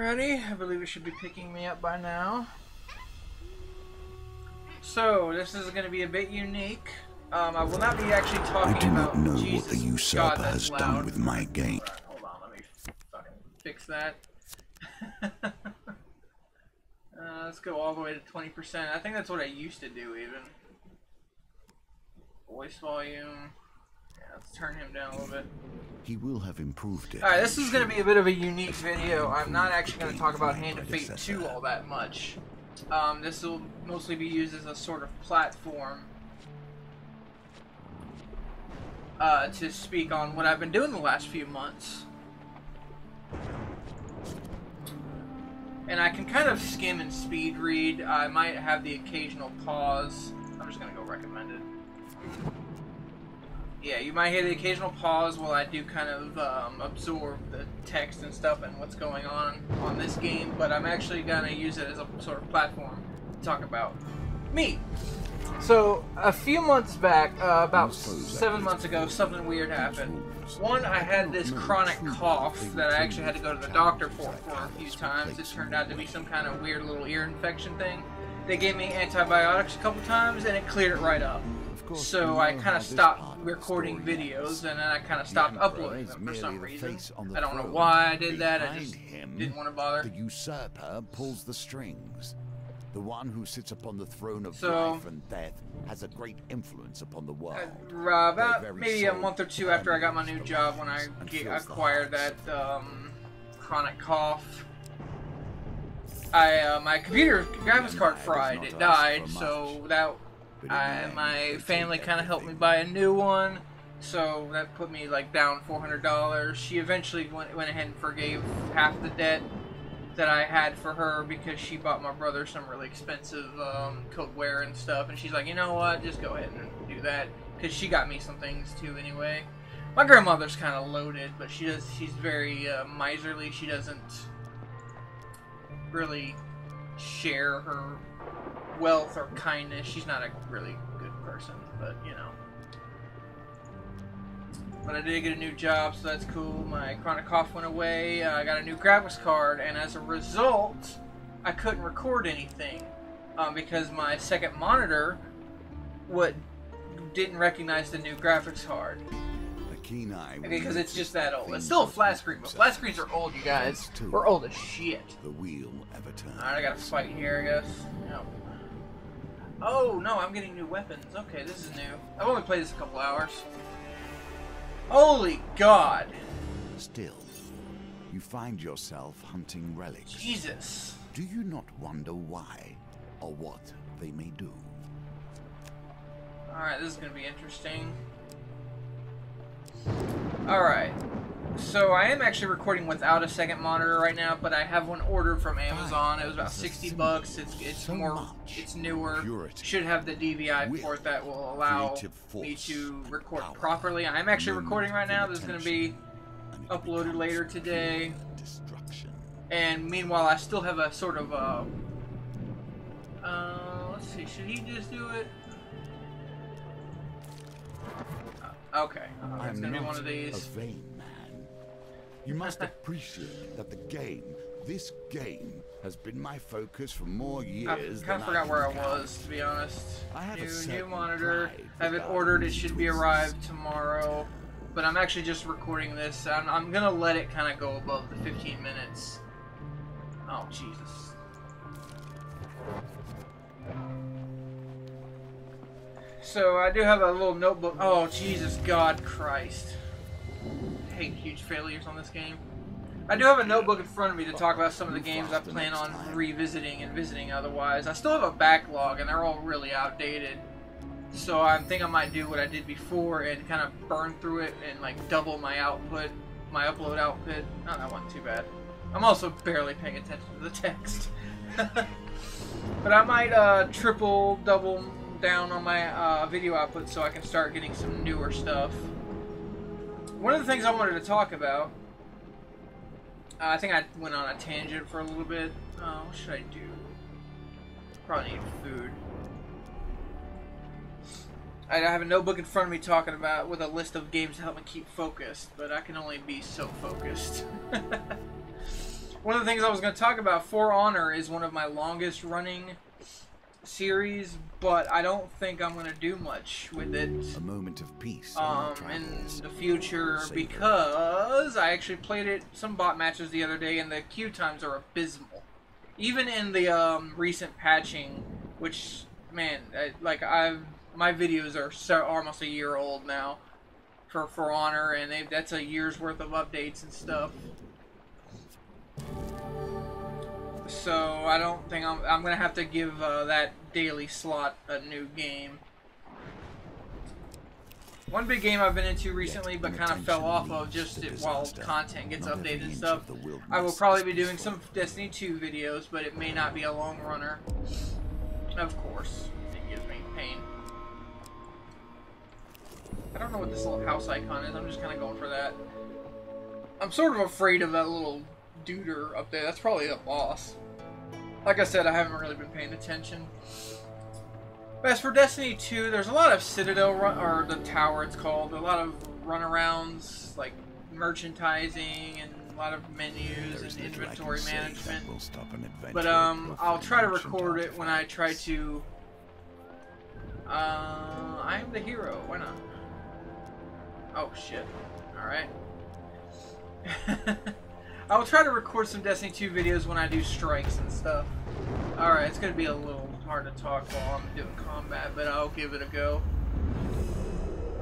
ready? I believe it should be picking me up by now. So, this is going to be a bit unique. I will not be actually talking about... I do not know Jesus, what the usurper God, has loud. done with my game. Right, hold on, let me fucking fix that. Let's go all the way to 20%. I think that's what I used to do, even. Voice volume. Yeah, let's turn him down a little bit. He will have improved it. Alright, this is going to be a bit of a unique video. I'm not actually going to talk about Hand of Fate 2 all that much. This will mostly be used as a sort of platform to speak on what I've been doing the last few months. And I can kind of skim and speed read. I might have the occasional pause. I'm just going to go recommended. Yeah, you might hear the occasional pause while I do kind of absorb the text and stuff and what's going on this game, but I'm actually going to use it as a sort of platform to talk about me. So, a few months back, about 7 months ago, something weird happened. One, I had this chronic cough that I actually had to go to the doctor for a few times. It turned out to be some kind of weird little ear infection thing. They gave me antibiotics a couple times and it cleared it right up. So I kind of stopped recording videos and then I kind of stopped uploading them for some reason. I don't know why I did that, I just didn't want to bother. The usurper pulls the strings. The one who sits upon the throne of life and death has a great influence upon the world. About maybe a month or two after I got my new job, when I acquired that chronic cough, my computer graphics card fried. It died, so that my family kind of helped me buy a new one. So that put me like down $400. She eventually went ahead and forgave half the debt that I had for her because she bought my brother some really expensive cookware and stuff, and she's like, you know what, just go ahead and do that, because she got me some things too anyway. My grandmother's kind of loaded, but she's very miserly. She doesn't really share her wealth or kindness. She's not a really good person, but you know. But I did get a new job, so that's cool. My chronic cough went away. I got a new graphics card, and as a result, I couldn't record anything because my second monitor didn't recognize the new graphics card. Because it's just that old. It's still a flat screen, but flat screens are old, you guys. We're old as shit. Alright, I got a fight here, I guess. Yep. Oh, no, I'm getting new weapons. Okay, this is new. I've only played this a couple hours. Holy God! Still, you find yourself hunting relics. Jesus! Do you not wonder why or what they may do? Alright, this is gonna be interesting. Alright. So I am actually recording without a second monitor right now, but I have one ordered from Amazon. It was about 60 bucks. It's newer. Should have the DVI port that will allow me to record properly. I'm actually recording right now. This is going to be uploaded later today. And meanwhile, I still have a sort of let's see, should he just do it? Okay, it's going to be one of these. You must appreciate that this game, has been my focus for more years. I kind of forgot where I was, to be honest. New monitor. I have it ordered. It should be arrived tomorrow. But I'm actually just recording this. I'm going to let it kind of go above the 15 minutes. Oh, Jesus. So I do have a little notebook. Oh, Jesus, God Christ. I hate huge failures on this game. I do have a notebook in front of me to talk about some of the games I plan on revisiting and visiting otherwise. I still have a backlog, and they're all really outdated. So I think I might do what I did before and kind of burn through it and like double my output, my upload output. Oh, that wasn't too bad. I'm also barely paying attention to the text. But I might triple, double down on my video output so I can start getting some newer stuff. One of the things I wanted to talk about, I think I went on a tangent for a little bit. What should I do? Probably need food. I have a notebook in front of me talking about with a list of games to help me keep focused, but I can only be so focused. one of the things I was going to talk about, For Honor is one of my longest running series, but I don't think I'm going to do much with it A moment of peace in the future, because I actually played it some bot matches the other day, and the queue times are abysmal. Even in the recent patching, which, man, my videos are almost a year old now for Honor, and that's a year's worth of updates and stuff. So I don't think I'm gonna have to give that daily slot a new game. One big game I've been into recently, but kind of fell off of just while content gets updated and stuff. I will probably be doing some Destiny 2 videos, but it may not be a long runner. Of course, it gives me pain. I don't know what this little house icon is. I'm just kind of going for that. I'm sort of afraid of that little duder up there. That's probably the boss. Like I said, I haven't really been paying attention. But as for Destiny 2, there's a lot of Citadel or the tower it's called. A lot of runarounds, like merchandising and a lot of menus and inventory management. But I'll try to record it when I try to. I'm the hero. Why not? Oh shit! All right. I'll try to record some Destiny 2 videos when I do strikes and stuff. Alright, it's going to be a little hard to talk while I'm doing combat, but I'll give it a go.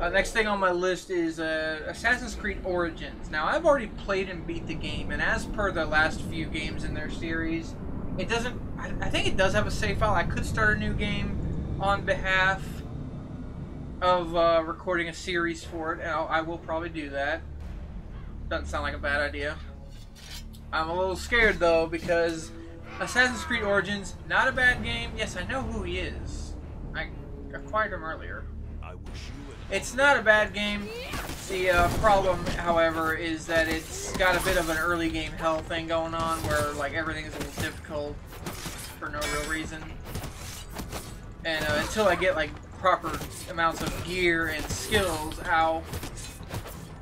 Next thing on my list is Assassin's Creed Origins. Now, I've already played and beat the game, and as per the last few games in their series, it doesn't... I think it does have a save file. I could start a new game on behalf of recording a series for it, and I will probably do that. Doesn't sound like a bad idea. I'm a little scared though, because Assassin's Creed Origins, not a bad game. Yes, I know who he is. I acquired him earlier. It's not a bad game. The problem, however, is that it's got a bit of an early game hell thing going on, where like everything is a little difficult for no real reason. And until I get like proper amounts of gear and skills, ow.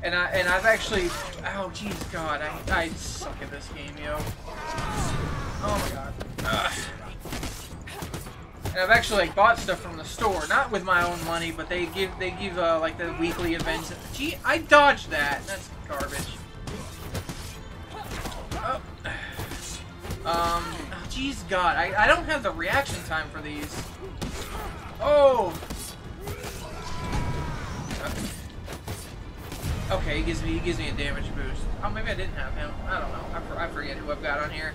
And I've actually, oh jeez, God, I suck at this game, yo. Oh my God. Ugh. And I've actually like bought stuff from the store, not with my own money, but they give like the weekly events. Gee, I dodged that. That's garbage. Oh, jeez, God, I don't have the reaction time for these. Oh. Okay, he gives me a damage boost. Oh, maybe I didn't have him. I don't know. I forget who I've got on here.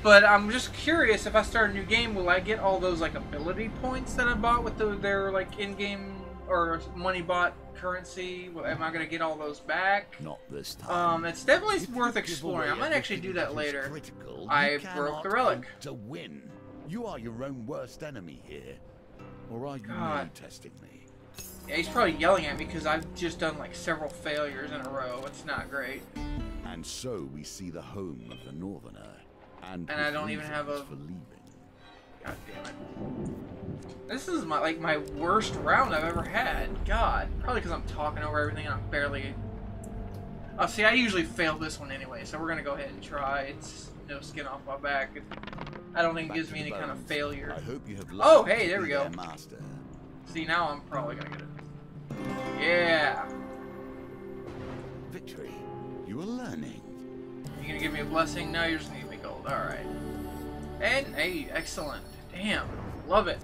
But I'm just curious, if I start a new game, will I get all those like ability points that I bought with their like in-game or money bought currency? Am I gonna get all those back? Not this time. It's definitely worth exploring. I might actually do that later. I broke the relic. To win, you are your own worst enemy here, or are you really testing me? Yeah, he's probably yelling at me because I've just done like several failures in a row. It's not great. And so we see the home of the Northerner, and I don't even have a. For leaving. God damn it! This is my worst round I've ever had. God, probably because I'm talking over everything and I'm barely. Oh, see, I usually fail this one anyway, so we're gonna go ahead and try. It's no skin off my back. I don't think it gives me any kind of failure. I hope you have. Oh, hey, there we go. Master. See, now I'm probably gonna get it. Yeah. Victory. You are learning. You gonna give me a blessing? No, you're just gonna give me gold. All right. And hey, excellent. Damn, love it,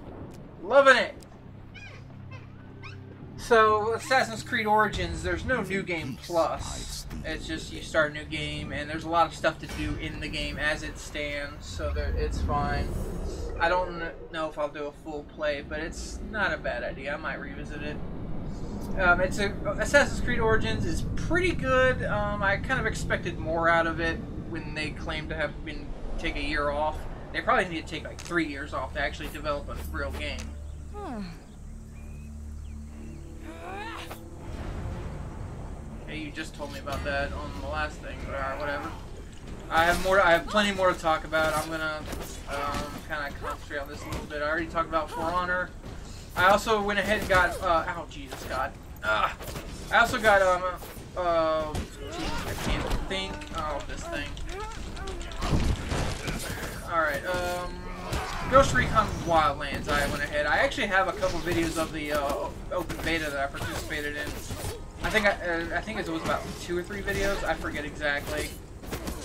loving it. So Assassin's Creed Origins, there's no new game plus. It's just you start a new game, and there's a lot of stuff to do in the game as it stands. So it's fine. I don't know if I'll do a full play, but it's not a bad idea. I might revisit it. Assassin's Creed Origins is pretty good. I kind of expected more out of it when they claimed to have take a year off. They probably need to take like 3 years off to actually develop a real game. Hey, you just told me about that on the last thing, but alright, whatever. I have plenty more to talk about. I'm gonna kind of concentrate on this a little bit. I already talked about For Honor. I also went ahead and got oh Jesus God. I also got geez, I can't think think... Oh, this thing. Alright, Ghost Recon Wildlands, I went ahead. I actually have a couple videos of the open beta that I participated in. I think it was about 2 or 3 videos. I forget exactly.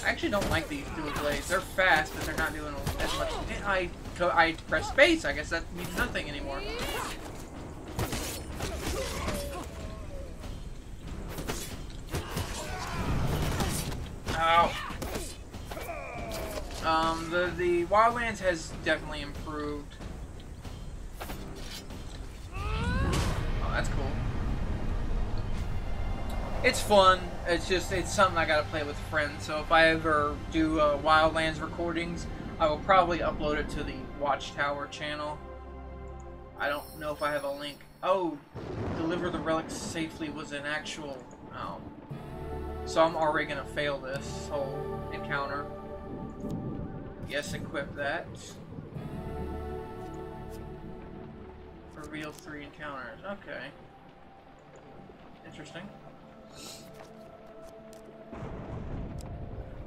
I actually don't like these dual blades. They're fast, but they're not doing as much. I press space. I guess that means nothing anymore. Ow. The Wildlands has definitely improved. Oh, that's cool. It's fun. It's something I gotta play with friends. So if I ever do Wildlands recordings, I will probably upload it to the Watchtower channel. I don't know if I have a link. Oh, deliver the relics safely was an actual... Oh. So I'm already gonna fail this whole encounter. Yes, equip that. Reveal 3 encounters. Okay. Interesting.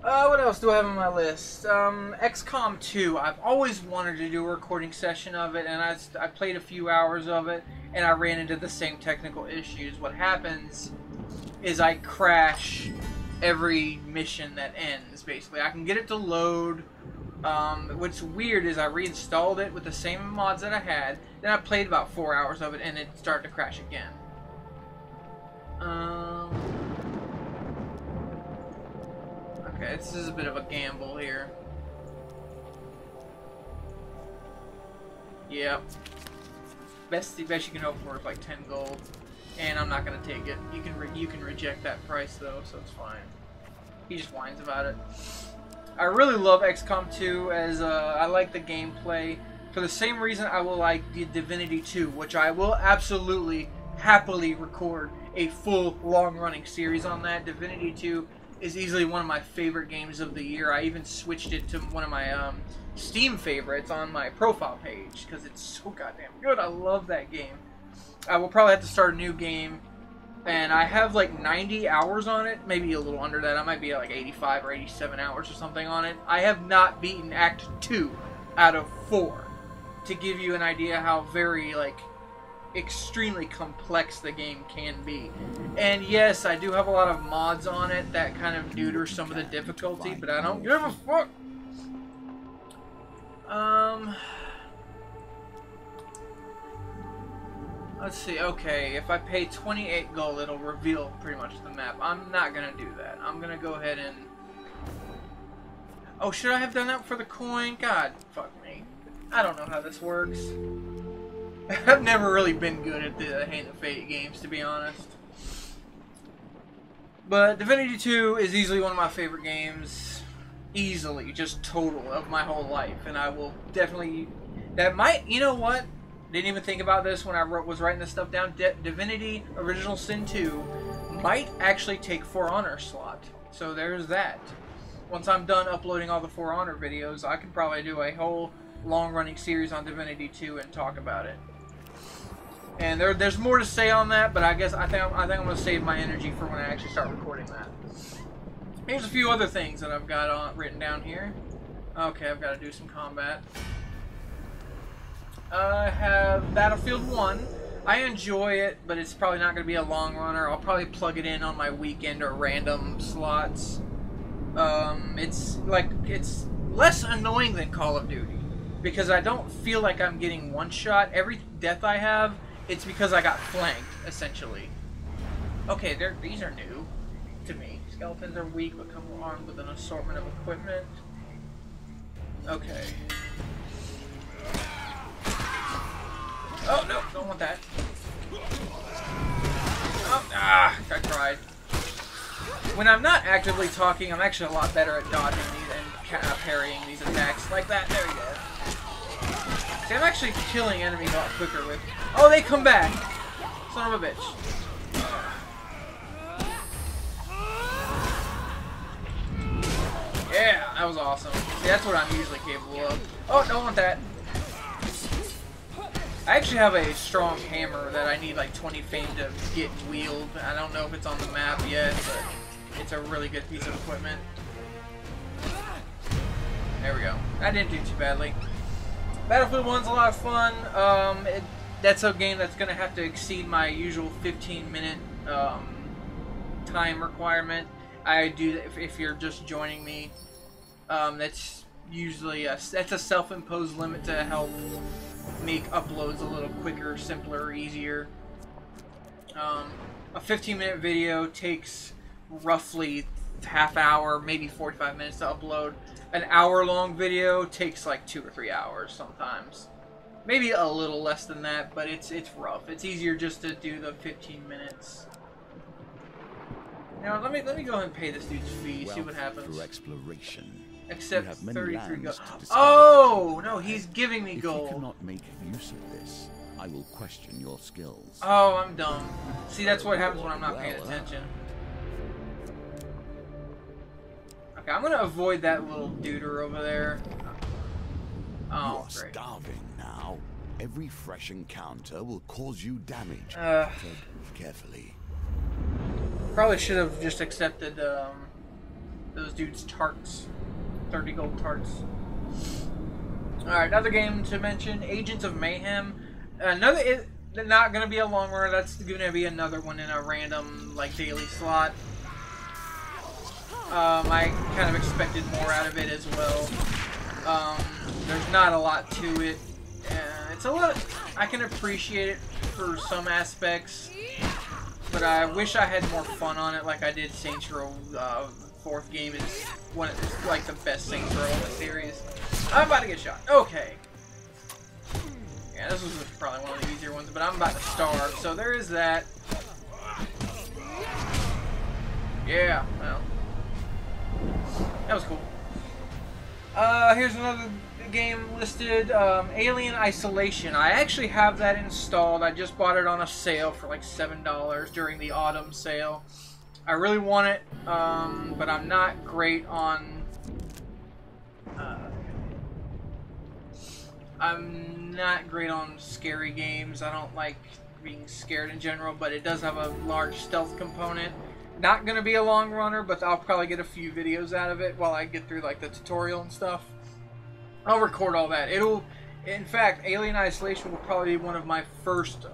What else do I have on my list? XCOM 2. I've always wanted to do a recording session of it, and I played a few hours of it, and I ran into the same technical issues. What happens is I crash every mission that ends, basically. I can get it to load. What's weird is I reinstalled it with the same mods that I had, then I played about 4 hours of it, and it started to crash again. Okay, this is a bit of a gamble here. Yep. Best you can hope for is like 10 gold, and I'm not gonna take it. You can reject that price though, so it's fine. He just whines about it. I really love XCOM 2 as I like the gameplay. For the same reason I will like the Divinity 2, which I will absolutely happily record a full long-running series on that. Divinity 2 is easily one of my favorite games of the year. I even switched it to one of my Steam favorites on my profile page because it's so goddamn good. I love that game. I will probably have to start a new game, and I have like 90 hours on it, maybe a little under that. I might be at like 85 or 87 hours or something on it. I have not beaten Act 2 out of 4, to give you an idea how very like extremely complex the game can be. And yes, I do have a lot of mods on it that kind of neuter some of the difficulty, but I don't give a fuck. Let's see, okay, if I pay 28 gold, it'll reveal pretty much the map. I'm not gonna do that. I'm gonna go ahead and... Oh, should I have done that for the coin? God, fuck me. I don't know how this works. I've never really been good at the Hand of Fate games, to be honest. But Divinity 2 is easily one of my favorite games. Easily, just total, of my whole life. And I will definitely... That might... You know what? Didn't even think about this when I was writing this stuff down. Divinity Original Sin 2 might actually take For Honor slot. So there's that. Once I'm done uploading all the For Honor videos, I could probably do a whole long-running series on Divinity 2 and talk about it. And there's more to say on that, but I think I'm going to save my energy for when I actually start recording that. Here's a few other things that I've got written down here. Okay, I've got to do some combat. I have Battlefield 1. I enjoy it, but it's probably not going to be a long runner. I'll probably plug it in on my weekend or random slots. It's less annoying than Call of Duty, because I don't feel like I'm getting one shot. Every death I have, it's because I got flanked, essentially. Okay, these are new to me. Skeletons are weak, but come armed with an assortment of equipment. Okay. Oh, no, don't want that. Oh, I tried. When I'm not actively talking, I'm actually a lot better at dodging these and parrying these attacks. Like that, there we go. See, I'm actually killing enemies a lot quicker with... Oh, they come back! Son of a bitch. Yeah, that was awesome. See, that's what I'm usually capable of. Oh, don't want that. I actually have a strong hammer that I need like 20 fame to get wheeled. I don't know if it's on the map yet, but it's a really good piece of equipment. There we go. I didn't do too badly. Battlefield 1's a lot of fun. That's a game that's going to have to exceed my usual 15-minute time requirement. I do if you're just joining me. That's usually that's a self-imposed limit to help make uploads a little quicker, simpler, easier. A 15-minute video takes roughly half hour, maybe 45 minutes to upload. An hour-long video takes like 2 or 3 hours sometimes. Maybe a little less than that, but it's rough. It's easier just to do the 15 minutes. Now let me go ahead and pay this dude's fee. See what happens. Through exploration. Except 33 gold. Oh no, he's giving me gold. If you cannot make use of this, I will question your skills. Oh, I'm dumb. See, that's what happens when I'm not paying attention. Okay, I'm gonna avoid that little duder over there. Oh, you're great. Starving now. Every fresh encounter will cause you damage. Tread carefully. Probably should have just accepted those dudes' tarts. 30 gold tarts. Alright, another game to mention, Agents of Mayhem. Another, not going to be a long run, that's going to be another one in a random, like, daily slot. I kind of expected more out of it as well. There's not a lot to it. It's a lot, I can appreciate it for some aspects, but I wish I had more fun on it like I did Saints Row. Fourth game is like the best Saints Row in the series. I'm about to get shot. Okay. Yeah, this was probably one of the easier ones, but I'm about to starve, so there is that. Yeah, well. That was cool. Here's another game listed, Alien Isolation. I actually have that installed. I just bought it on a sale for like $7 during the autumn sale. I really want it, but I'm not great on... I'm not great on scary games. I don't like being scared in general, but it does have a large stealth component. Not going to be a long runner, but I'll probably get a few videos out of it while I get through like the tutorial and stuff. I'll record all that. In fact, Alien Isolation will probably be one of my first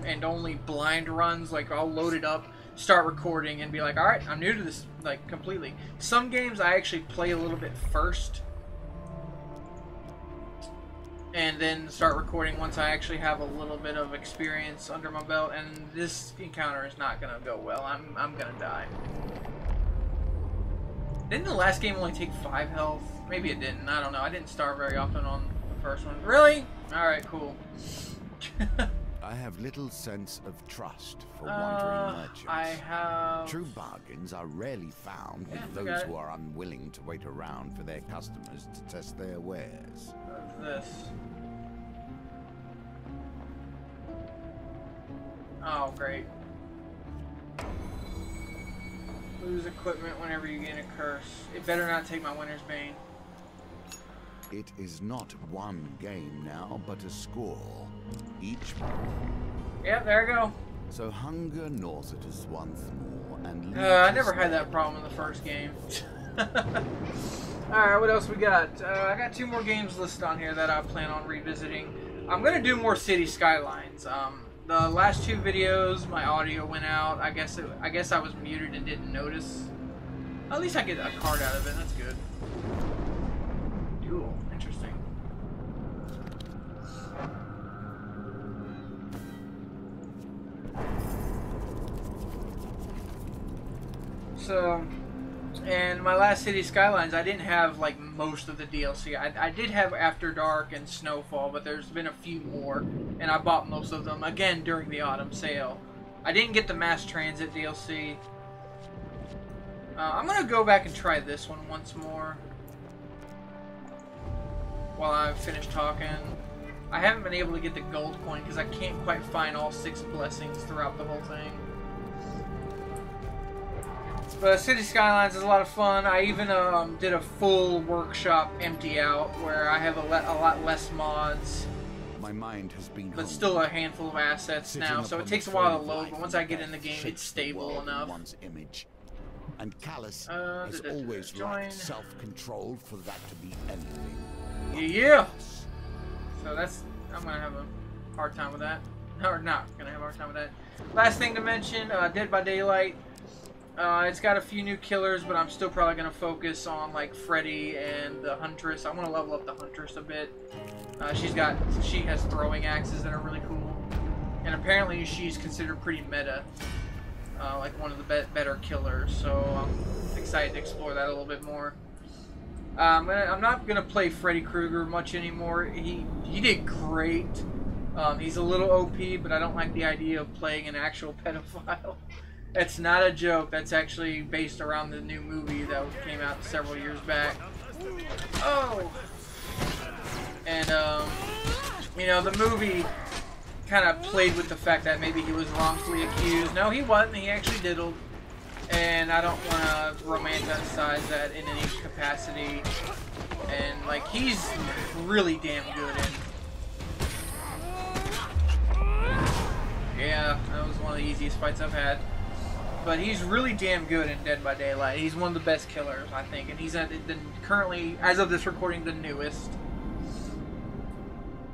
and only blind runs. Like, I'll load it up, start recording, and be like, alright, I'm new to this, like, completely. Some games I actually play a little bit first, and then start recording once I actually have a little bit of experience under my belt, and this encounter is not going to go well. I'm going to die. Didn't the last game only take 5 health? Maybe it didn't. I don't know. I didn't starve very often on the first one. Really? Alright, cool. I have little sense of trust for wandering merchants. I have... True bargains are rarely found with those who are unwilling to wait around for their customers to test their wares. What's this? Oh, great. Lose equipment whenever you gain a curse. It better not take my Winter's Bane. It is not one game now, but a score. Each. Yep, there we go. So hunger gnaws at us once more, and I never had that problem in the first game. Alright, what else we got? I got 2 more games listed on here that I plan on revisiting. I'm gonna do more City Skylines. The last 2 videos, my audio went out. I guess I was muted and didn't notice. At least I get a card out of it. That's good. Duel. Interesting. So, and my last City Skylines, I didn't have like most of the DLC. I did have After Dark and Snowfall, but there's been a few more, and I bought most of them again during the autumn sale. I didn't get the Mass Transit DLC. I'm gonna go back and try this one once more while I finish talking. I haven't been able to get the gold coin because I can't quite find all 6 blessings throughout the whole thing. But City Skylines is a lot of fun. I even did a full workshop empty out where I have a lot less mods. My mind has been but still a handful of assets now, so it takes a while to load, but once I get in the game, it's stable enough. And Callus Uh, has always lacked self-control for that to be anything. Yeah. So that's, I'm gonna have a hard time with that. Or not gonna have a hard time with that. Last thing to mention, Dead by Daylight. It's got a few new killers, but I'm still probably gonna focus on like Freddy and the Huntress. I want to level up the Huntress a bit. She has throwing axes that are really cool, and apparently she's considered pretty meta, like one of the better killers. So I'm excited to explore that a little bit more. I'm not gonna play Freddy Krueger much anymore. He did great. He's a little OP, but I don't like the idea of playing an actual pedophile. It's not a joke. That's actually based around the new movie that came out several years back. Oh! And, you know, the movie kind of played with the fact that maybe he was wrongfully accused. No, he wasn't. He actually diddled. And I don't want to romanticize that in any capacity. And, like, he's really damn good in. Yeah, that was one of the easiest fights I've had. But he's really damn good in Dead by Daylight. He's one of the best killers, I think. And he's currently, as of this recording, the newest.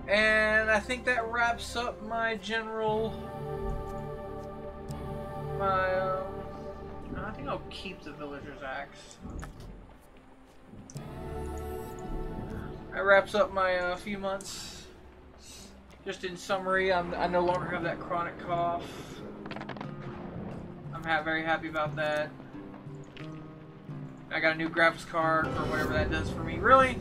And I think that wraps up my general... I think I'll keep the Villager's Axe. That wraps up my few months. Just in summary, I no longer have that chronic cough. I'm very happy about that. I got a new graphics card for whatever that does for me. Really?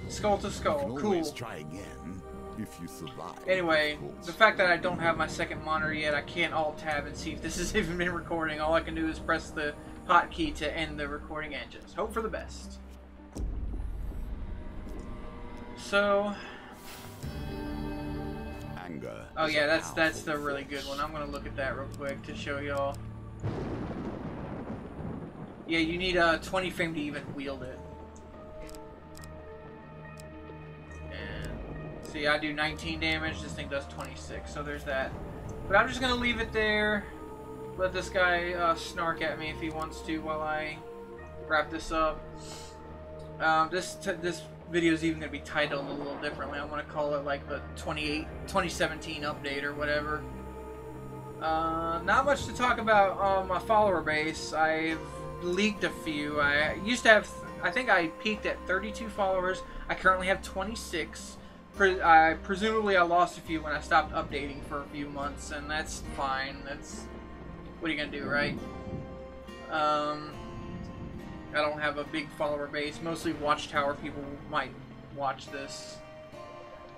Skull to skull. Cool. Try again if you survive. Anyway, the fact that I don't have my second monitor yet, I can't alt-tab and see if this has even been recording. All I can do is press the hotkey to end the recording and just hope for the best. So... Oh yeah, that's the really good one. I'm gonna look at that real quick to show y'all. Yeah, you need a 20 frame to even wield it. And see, I do 19 damage. This thing does 26, so there's that. But I'm just gonna leave it there. Let this guy snark at me if he wants to while I wrap this up. This video is even going to be titled a little differently. I'm going to call it like the 2017 update or whatever. Not much to talk about on my follower base. I've leaked a few. I used to have, I think I peaked at 32 followers. I currently have 26. Presumably I lost a few when I stopped updating for a few months, and that's fine. That's, what are you going to do, right? I don't have a big follower base. Mostly Watchtower people might watch this.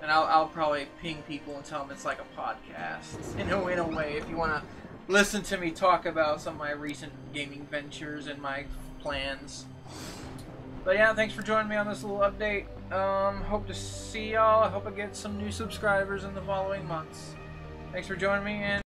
And I'll probably ping people and tell them it's like a podcast. In a way, if you want to listen to me talk about some of my recent gaming ventures and my plans. But yeah, thanks for joining me on this little update. Hope to see y'all. I hope I get some new subscribers in the following months. Thanks for joining me, and